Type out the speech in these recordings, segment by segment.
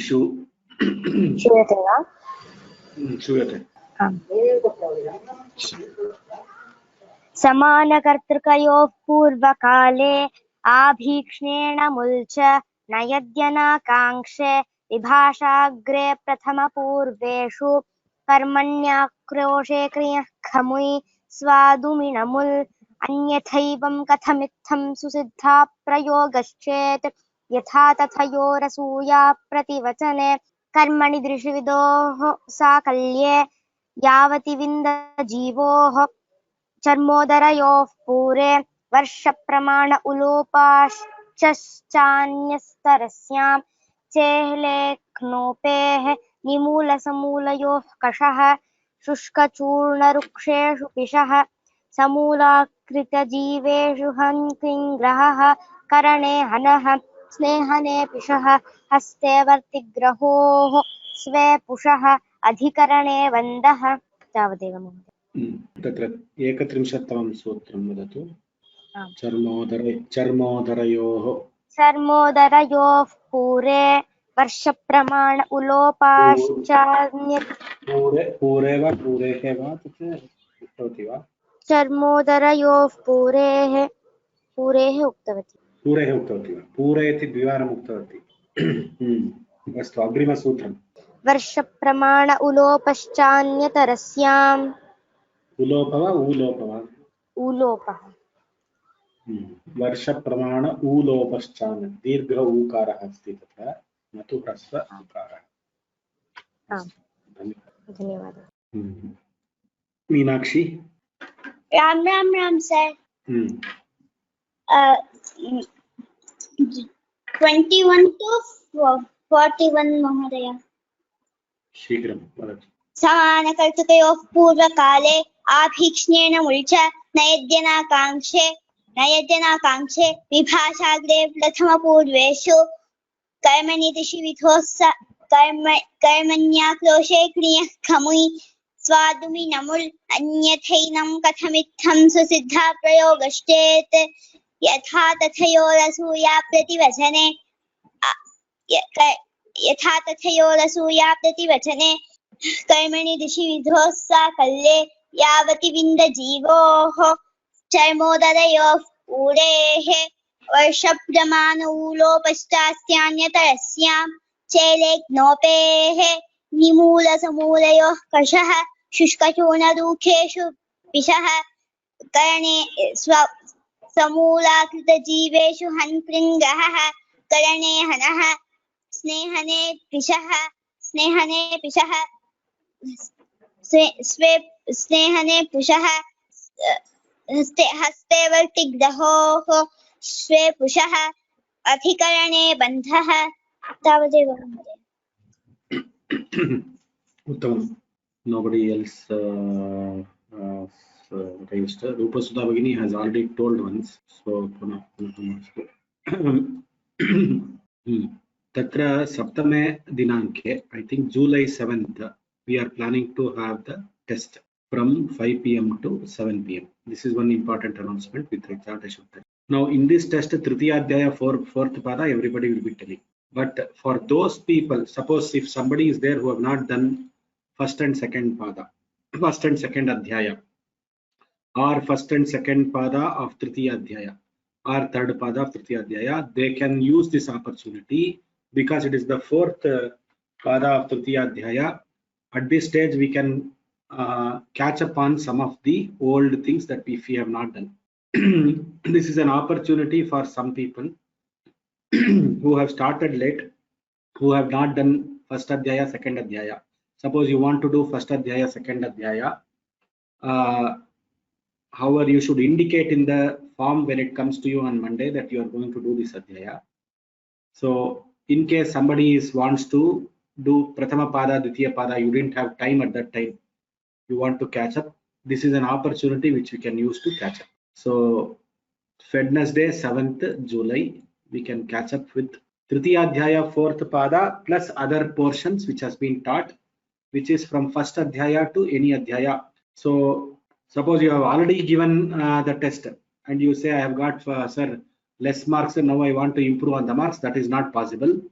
इषु श्रूयते वा? श्रूयते। समानकर्तृकयोः पूर्वकाले आभीक्ष्णेन मुल्च नयद्यनाकाङ्क्षे विभाषाग्रे प्रथमपूर्वेषु कर्मण्याक्रोशे क्रियः खमुयि स्वादुमिणमुल् अन्यथैवं कथमित्थं सुसिद्धा प्रयोगश्चेत् यथा तथयोरसूया प्रतिवचने कर्मणि दृशिविदोः साकल्ये यावति विन्दजीवोः चर्मोदरयोः पूरे वर्षप्रमाण उलोपाश्चान्यस्तरस्यां चेहलेख्नोपेः निमूलसमूलयोः कषः शुष्कचूर्णरुक्षेषु पिशः समूलाकृतजीवेषु हन्तिङ्ग्रहः करणे हनः स्नेहने पिशः हस्ते वर्तिग्रहोः स्वे पुषः अधिकरणे वन्दः। तावदेव महोदय। तत्र 31तमं सूत्रं वदतु। चर्मोदरयोः पूरे वर्षप्रमाण उलोपाश्चान्य पूरे वा पूरेः वा तत्र उक्तवती वा? चर्मोदरयोः पूरेः उक्तवती। पूरेः उक्तवती वा? पूरे इति द्विवारम् उक्तवती। अस्तु, अग्रिमसूत्रम्। वर्षप्रमाण उलोपश्चान्यतरस्याम्। उलोप वा ऊलोप वा? ऊलोपः। वर्षप्रमाण ऊलोपश्चान् दीर्घ ऊकारः अस्ति तत्र, न तु ह्रस्व उकारः। धन्यवादः। मीनाक्षी। राम राम राम सर। 21 to 41 महोदय। शीघ्रं वदतु। समानकर्तृकयोः पूर्वकाले आभीक्ष्णेन मुल्च नयद्यनाकाङ्क्षे विभाषाग्रे प्रथमपूर्वेषु कर्मणि दिशिविधोः कर्मण्याक्रोशे क्रियः खमुयि स्वादुमिनमुल् अन्यथैनं कथमित्थं सुसिद्धा प्रयोगश्चेत् यथा तथयोरसूया प्रतिवचने कर्मणि दिशिविधोः साकल्ये यावति विन्दजीवोः चर्मोदरयोः पूरेः वर्षप्रमाण ऊलोपश्चान्यतरस्यां चेलेग्नोपेः निमूलसमूलयोः कषः शुष्कचूर्णरूखेषु पिशः करणे समूलाकृतजीवेषु हन्कृङ्गः करणे हनः स्नेहने पिशः स्नेहने पुषः हस्ते वर्तिग्रहोः स्वे पुषः अधिकरणे बन्धः। तावदेव महोदय। उत्तमं। Nobody else raised. Rupa Sudha Bhagini has already told once, so punah. Tatra saptame dinanke, I think July 7th, we are planning to have the test from 5 p.m. to 7 p.m. This is one important announcement with Richard Ashokta. Now in this test, Tritiya Adhyaya 4th pada, everybody will be telling. But for those people, suppose if somebody is there who have not done first and second Adhyaya, or first and second pada of Tritiya Adhyaya, or third pada of Tritiya Adhyaya, they can use this opportunity because it is the fourth pada of Tritiya Adhyaya. At this stage, we can catch up on some of the old things that we have not done. This is an opportunity for some people who have started late, who have not done first Adhyaya, second Adhyaya. Suppose you want to do first Adhyaya, second Adhyaya. However, you should indicate in the form when it comes to you on Monday that you are going to do this Adhyaya. So in case somebody wants to do Prathama Pada, Dvitiya Pada, you didn't have time at that time, you want to catch up, this is an opportunity which we can use to catch up. So Wednesday 7th July, we can catch up with Tritiya Adhyaya 4th Pada plus other portions which has been taught, which is from first Adhyaya to any Adhyaya. So suppose you have already given the test and you say, I have got sir less marks and now I want to improve on the marks. That is not possible.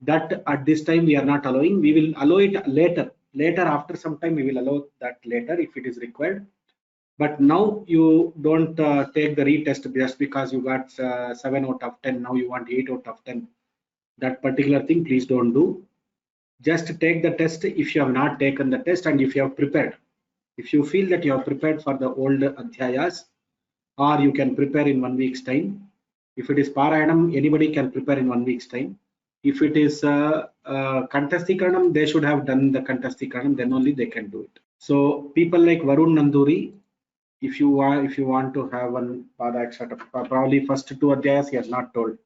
That at this time we are not allowing. We will allow it later. Later, after some time, we will allow that later if it is required. But now you don't take the retest just because you got 7 out of 10. Now you want 8 out of 10. That particular thing, please don't do. Just take the test if you have not taken the test and if you have prepared. If you feel that you have prepared for the old adhyayas, or you can prepare in 1 week's time. If it is Parayanam, anybody can prepare in 1 week's time. If it is Kantasthikaranam, they should have done the Kantasthikaranam, then only they can do it. So people like Varun Nanduri, if you want to have one Pada etc., probably first 2 adhyayas he has not told,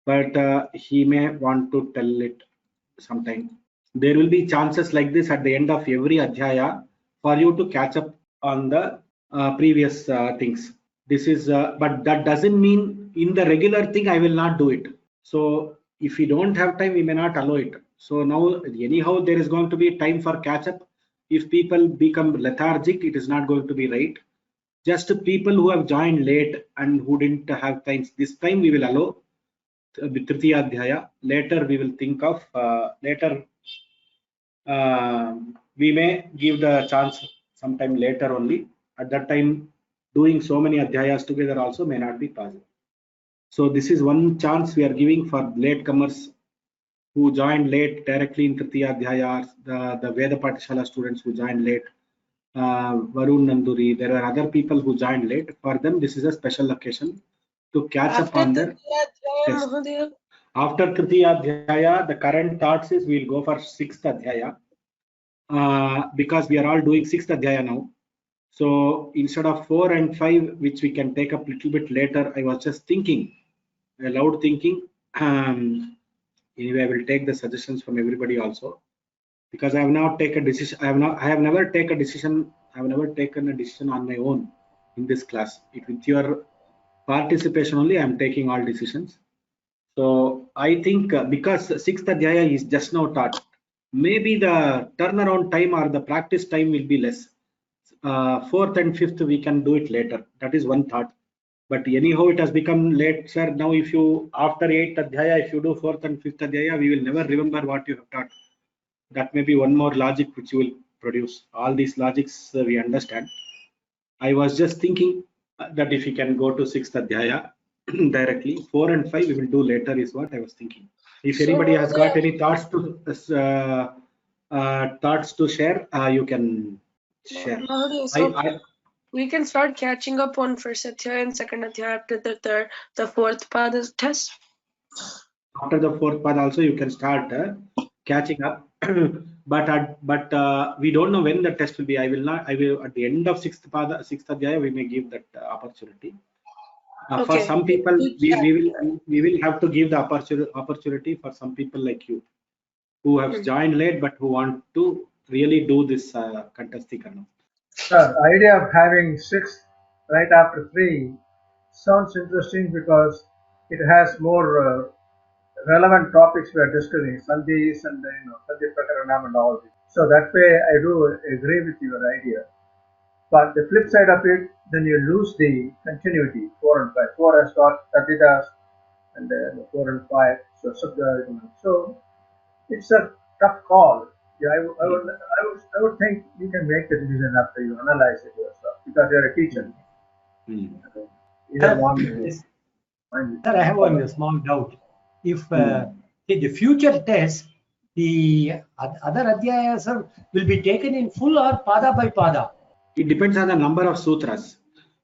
but he may want to tell it sometime. There will be chances like this at the end of every adhyaya for you to catch up on the previous things. This is, but that doesn't mean in the regular thing I will not do it. So if we don't have time, we may not allow it. So now anyhow there is going to be time for catch up. If people become lethargic, it is not going to be right. Just people who have joined late and who didn't have time, this time we will allow Tritiya Adhyaya. Later we will think of we may give the chance sometime later only. At that time, doing so many adhyayas together also may not be possible. So this is one chance we are giving for latecomers who joined late directly in Tritiya Adhyaya, the Veda Patishala students who joined late, Varun Nanduri, there are other people who joined late. For them, this is a special occasion to catch up on their test. After Tritiya Adhyaya, the current thoughts is we will go for 6th Adhyaya. Because we are all doing 6th Adhyaya now. So instead of 4 and 5, which we can take up a little bit later, I was just thinking, aloud thinking. Anyway, I will take the suggestions from everybody also, because I have not taken a decision. I have never taken a decision. I have never taken a decision on my own in this class. With your participation only, I am taking all decisions. So I think because 6th Adhyaya is just now taught, maybe the turnaround time or the practice time will be less. 4th and 5th we can do it later. That is one thought. But anyhow it has become late, sir. Now if you after 8th Adhyaya, if you do 4th and 5th Adhyaya, we will never remember what you have taught. That may be one more logic which you will produce. All these logics we understand. I was just thinking that if you can go to 6th Adhyaya directly, 4 and 5 we will do later is what I was thinking. If anybody has got any thoughts to share, you can share. We can start catching up on first Adhyaya and second Adhyaya after the 4th Pada test. After the 4th Pada also you can start catching up, but we don't know when the test will be. I will at the end of 6th Adhyaya we may give that opportunity. For some people, we will have to give the opportunity for some people like you who have joined late but who want to really do this Kantasthikaranam. The idea of having 6 right after 3 sounds interesting because it has more relevant topics we are discussing, Sandhis and Sandhi Prakaranam and all this. So that way I do agree with your idea. But the flip side of it, then you lose the continuity, 4 and 5. 4 has got Tadidas and 4 and 5, so Subda. So it's a tough call. Yeah, I would think you can make the decision after you analyze it yourself, because you're a teacher. Sir, I have one small doubt. If in the future test, the other adhyayas will be taken in full or pada by pada? It depends on the number of sutras.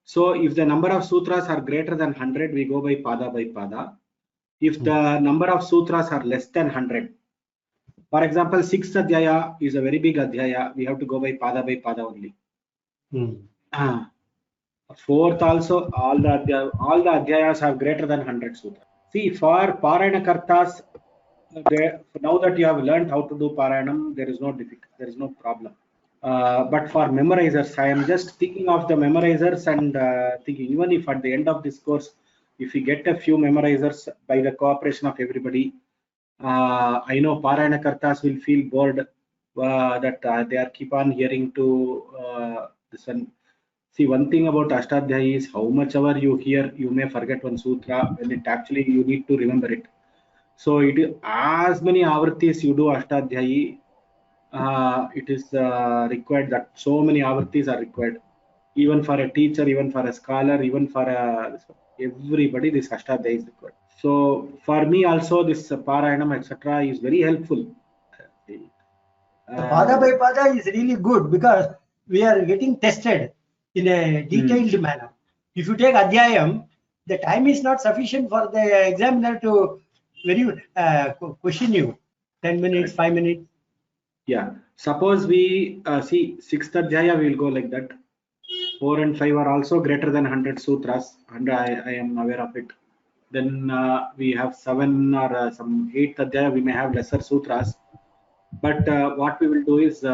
So if the number of sutras are greater than 100, we go by pada. If the number of sutras are less than 100, for example, 6th Adhyaya is a very big Adhyaya, we have to go by pada only. 4th also, all the Adhyayas have greater than 100 sutras. See, for Parayana Kartas, now that you have learned how to do Parayanam, there is no problem. But for memorizers, I am just thinking of the memorizers and thinking, even if at the end of this course, if we get a few memorizers by the cooperation of everybody, I know Parayana Kartas will feel bored that they are keep on hearing to this one. See, one thing about Ashtadhyayi is how much ever you hear, you may forget one sutra when it actually you need to remember it. So it is as many avartis you do Ashtadhyayi, it is required that so many avartis are required, even for a teacher, even for a scholar, even for everybody. This Ashtadhyayi is required. So for me also, this Parayanam etc. is very helpful. The pada by pada is really good because we are getting tested in a detailed manner. If you take Adhyayam, the time is not sufficient for the examiner to question you. 10 minutes, 5 minutes. Yeah. Suppose we see 6th Adhyaya, we will go like that. 4 and 5 are also greater than 100 sutras, and I am aware of it. Then we have 7 or some 8th Adhyaya, we may have lesser sutras. But what we will do is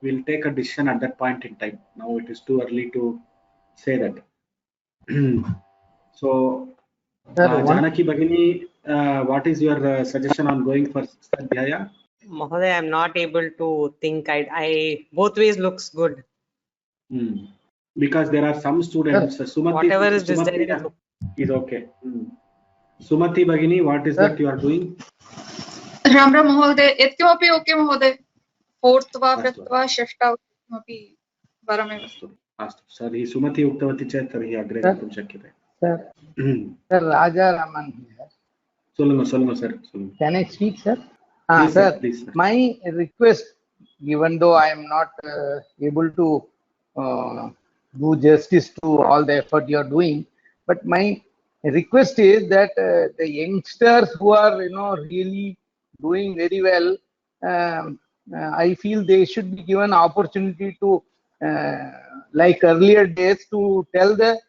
we'll take a decision at that point in time. Now it is too early to say that. So, Janaki Bhagini, what is your suggestion on going for 6th Adhyaya? Mahoday, I'm not able to think. I both ways looks good. Because there are some students, Sumati, Whatever is decided is okay. Sumati Bhagini, what is that you are doing? Ram Ram महोदय, यत्किमपि okay महोदय, 4th वा 5th वा 6th वा किमपि वरमेव। अस्तु तर्हि सुमति उक्तवती चेत् तर्हि अग्रे गन्तुं शक्यते। Sir, Raja Raman here. Solunga sir. Can I speak, sir? Please, Sir, please, sir. My request, even though I am not able to do justice to all the effort you are doing, but my request is that the youngsters who are really doing very well, I feel they should be given opportunity to like earlier days to tell the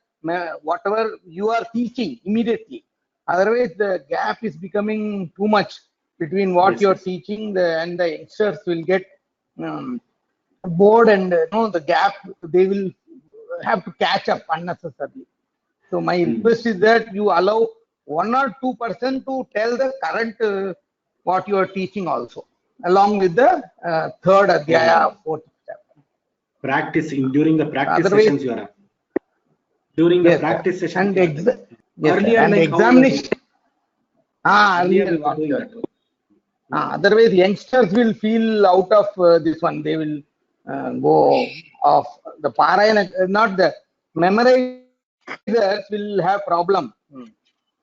whatever you are teaching immediately. Otherwise the gap is becoming too much between what you are teaching and the youngsters will get bored, and the gap they will have to catch up unnecessarily. So my request is that you allow 1 or 2% to tell the current what you are teaching also, along with the 3rd Adhyaya, 4th chapter. Practicing during the practice sessions you are during the practice session. Earlier, and like examination. Earlier we were doing that. Otherwise, youngsters will feel out of this one. They will go off the Parayana, not the memorizers will have problem.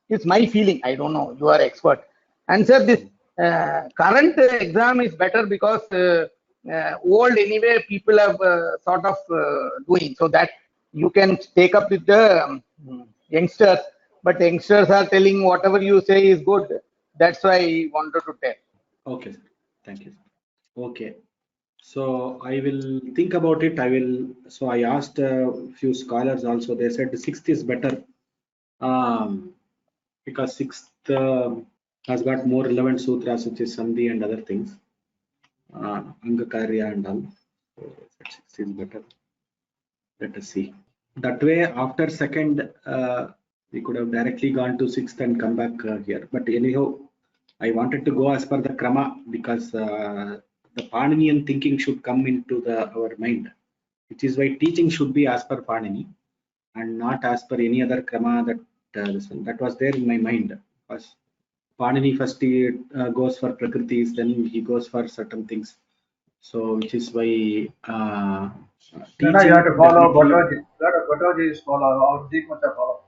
It's my feeling. I don't know. You are expert. And sir, this current exam is better because old anyway people have sort of doing, so that you can take up with the youngsters. But youngsters are telling whatever you say is good. That's why I wanted to tell. Okay, sir. Thank you. Okay. So I will think about it. So I asked a few scholars also. They said the 6th is better because 6th has got more relevant sutras, which is Sandhi and other things, Angakarya and all. So 6th is better. Let us see. That way, after 2nd, we could have directly gone to 6th and come back here. But anyhow, I wanted to go as per the Krama because the Paninian thinking should come into our mind, which is why teaching should be as per Panini and not as per any other Krama that was there in my mind. Because Panini first he goes for Prakritis, then he goes for certain things. So which is why you have to follow Bhattaji's follow, or Deepmata follow.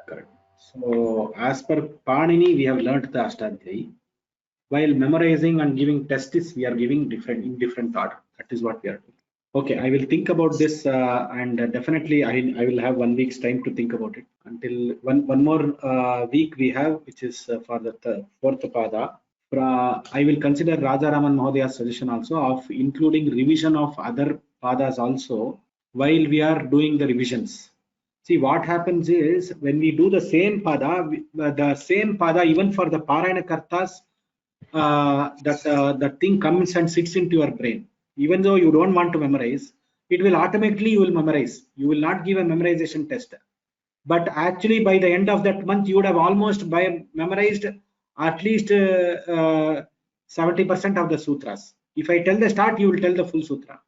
Correct. So as per Panini, we have learnt the Ashtadhyayi. While memorizing and giving tests, we are giving in different order. That is what we are doing. Okay, I will think about this and definitely I will have 1 week's time to think about it. Until one more week we have, which is for the 4th Pada. I will consider Raja Raman Mahodaya's suggestion also of including revision of other Padas also while we are doing the revisions. See, what happens is when we do the same Pada, even for the Parayana Kartas, that thing comes and sits into your brain. Even though you don't want to memorize, it will automatically, you will memorize. You will not give a memorization test. But actually, by the end of that month, you would have almost memorized at least 70% of the sutras. If I tell the start, you will tell the full sutra.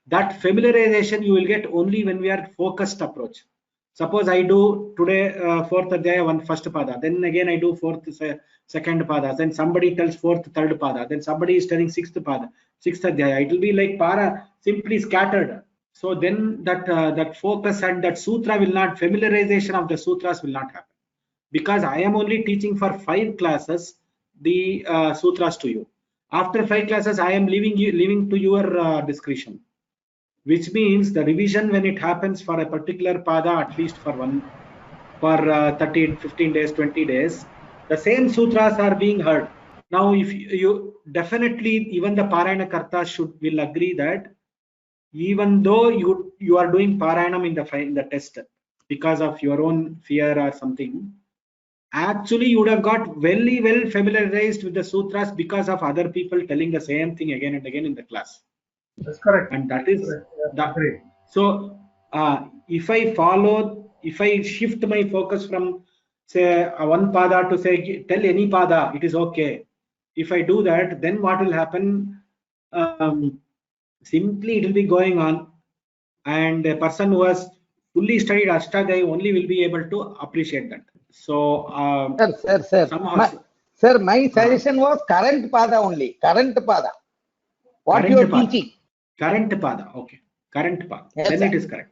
That familiarization you will get only when we are focused approach. Suppose I do today fourth adhyaya, one first pada, then again I do fourth second pada, then somebody tells fourth third pada, then somebody is telling sixth pada, sixth adhyaya. It will be like para simply scattered. So then that focus and that sutra will not, familiarization of the sutras will not happen, because I am only teaching for 5 classes the sutras to you. After 5 classes, I am leaving to your discretion, which means the revision, when it happens for a particular pada, at least for 15 days, 20 days, the same sutras are being heard. Now, if you definitely, even the Parayana Karta will agree that even though you are doing Parayanam in the test because of your own fear or something, actually you would have got very well familiarized with the sutras because of other people telling the same thing again and again in the class. That's correct. And that is Agree. so if I shift my focus from say one pada to say tell any pada, it is okay. If I do that, then what will happen? Simply it will be going on, and a person who has fully studied Ashtadhyayi only will be able to appreciate that. So sir, my suggestion was current pada only. Current pada. What you are teaching? Current pada. Okay. Current pada. Yes, then sir. it is correct.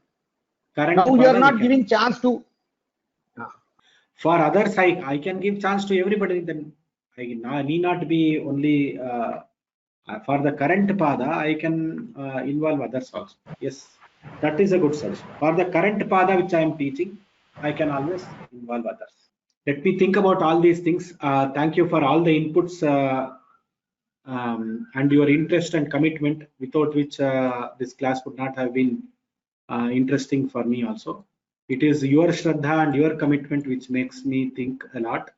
Current now you are not giving chance to. For others, I can give chance to everybody. Then I need not be only for the current pada. I can involve others also. Yes, that is a good suggestion. For the current pada which I am teaching, I can always involve others. Let me think about all these things. Thank you for all the inputs and your interest and commitment, without which this class would not have been interesting for me also. It is your Shraddha and your commitment which makes me think a lot.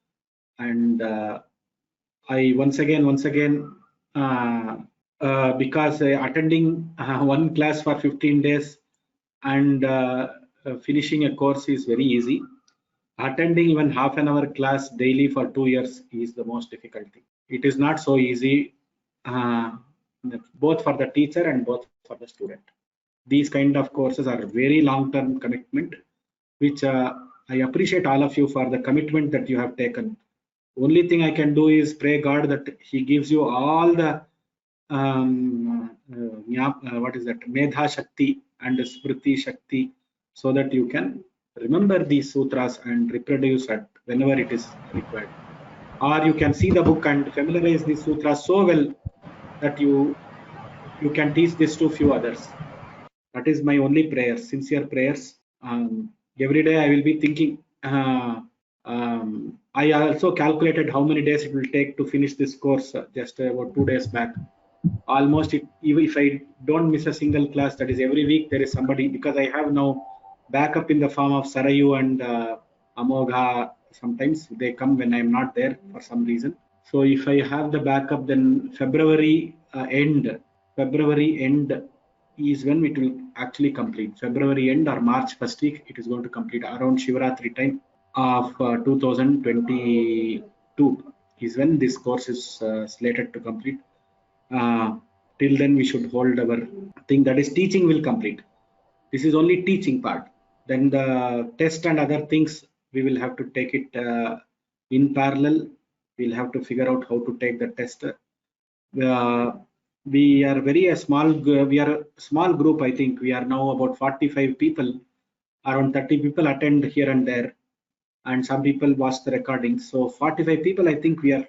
And I once again, because attending one class for 15 days and finishing a course is very easy. Attending even half an hour class daily for 2 years is the most difficult thing. It is not so easy, both for the teacher and both for the student. These kind of courses are very long-term commitment, which I appreciate all of you for the commitment that you have taken. Only thing I can do is pray God that He gives you all the what is that, Medha Shakti and Smriti Shakti, so that you can remember these sutras and reproduce it whenever it is required. Or you can see the book and familiarize these sutras so well that you can teach this to few others. That is my only prayer, sincere prayers. Every day I will be thinking. I also calculated how many days it will take to finish this course just about 2 days back. Almost, even if I don't miss a single class, that is every week there is somebody, because I have now backup in the form of Sarayu and Amogha. Sometimes they come when I'm not there for some reason. So if I have the backup, then February end is when it will actually complete. February end or March first week, it is going to complete around Shivaratri time of 2022 is when this course is slated to complete. Till then we should hold our thing, that is teaching will complete. This is only teaching part. Then the test and other things, we will have to take it in parallel. We'll have to figure out how to take the test. We are a small group. I think we are now about 45 people. Around 30 people attend here and there, and some people watch the recordings. So 45 people, I think we are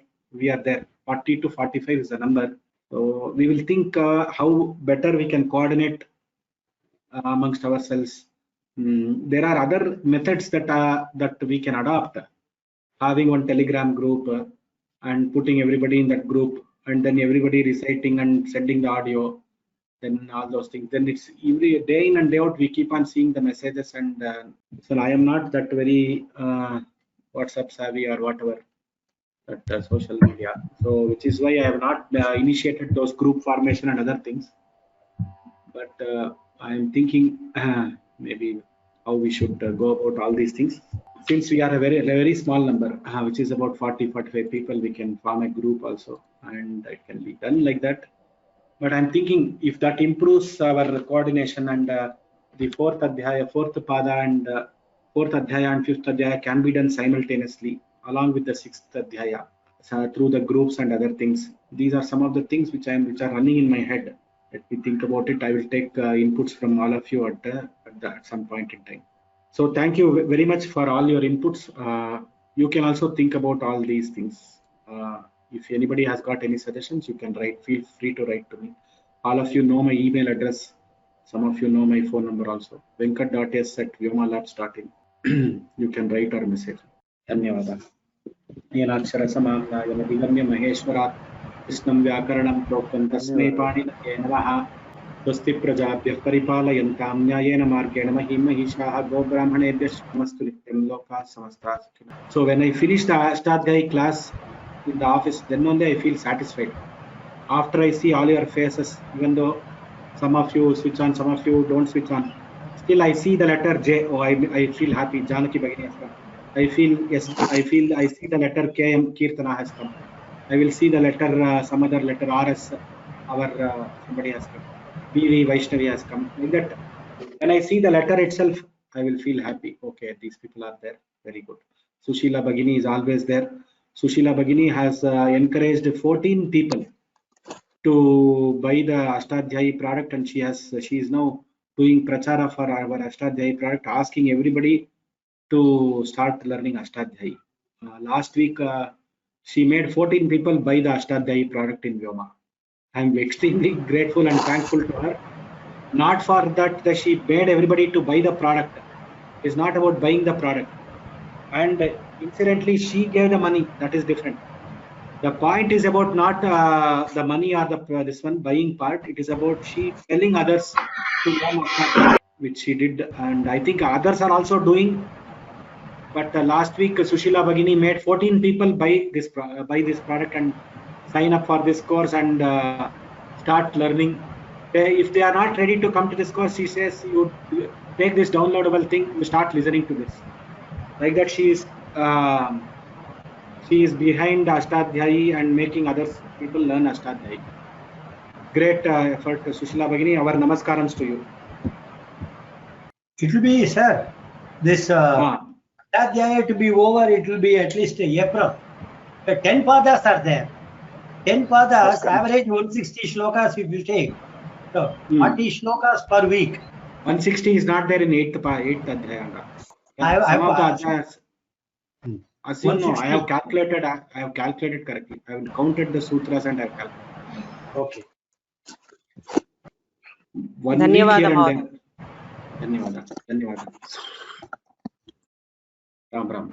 there. 40 to 45 is the number. So we will think how better we can coordinate amongst ourselves. There are other methods that we can adopt. Having one Telegram group and putting everybody in that group, and then everybody reciting and sending the audio, then all those things. Then it's every day in and day out we keep on seeing the messages, and so I am not that very WhatsApp savvy or whatever, that social media. So which is why I have not initiated those group formation and other things. But I am thinking maybe how we should go about all these things. Since we are a very small number, which is about 40-45 people, we can form a group also, and it can be done like that. But I'm thinking if that improves our coordination, and the fourth adhyaya, fourth pada and fourth adhyaya and fifth adhyaya can be done simultaneously along with the sixth adhyaya through the groups and other things. These are some of the things which are running in my head. Let me think about it. I will take inputs from all of you at some point in time. So thank you very much for all your inputs. You can also think about all these things. If anybody has got any suggestions, you can write. Feel free to write to me. All of you know my email address. Some of you know my phone number also. venkat.s@vyomalabs.in. You can write or message. धन्यवाद. येनाक्षरसमाम्नायमधिगम्य महेश्वरात् कृष्णं व्याकरणं प्रोक्तं तस्मै पाणिनये नमः. स्वस्ति प्रजाभ्यः परिपालयन्तां न्यायेन मार्गेण महीं महिषाः गोब्राह्मणेभ्यः शुभमस्तु नित्यं लोकाः समस्ताः सुखिनः. So when I finish the Ashtadhyayi class in the office, then only I feel satisfied. After I see all your faces, even though some of you switch on, some of you don't switch on, still I see the letter J. Oh, I feel happy. Janaki Bhagini has come. I see the letter KM Kirtana has come. I will see the letter, some other letter RS, somebody has come. BV Vaishnavi has come. Like that, when I see the letter itself, I will feel happy. Okay, these people are there. Very good. Sushila Bhagini is always there. Sushila Bhagini has encouraged 14 people to buy the Ashtadhyayi product, and she is now doing prachara for our Ashtadhyayi product, asking everybody to start learning Ashtadhyayi. Last week, she made 14 people buy the Ashtadhyayi product in Vyoma. I am extremely grateful and thankful to her. Not for that she made everybody to buy the product. It's not about buying the product. And incidentally, she gave the money. That is different. The point is about not the money or this one buying part. It is about she telling others to learn Ashtadhyayi, which she did, and I think others are also doing. But last week, Sushila Bhagini made 14 people buy this product and sign up for this course and start learning. If they are not ready to come to this course, she says, you take this downloadable thing, you start listening to this. Like that, she is behind Ashtadhyayi and making other people learn Ashtadhyayi. Great effort, Sushila Bhagini. Our namaskarams to you. It will be, sir, this Ashtadhyayi to be over, it will be at least April. 10 padas are there. 10 padas, average 160 shlokas if you take. So 40 shlokas per week. 160 is not there in 8th adhyaya. As you know, I have calculated correctly. I have counted the sutras and I have calculated. Okay. One week here and there. Dhanyawada. Ram Ram.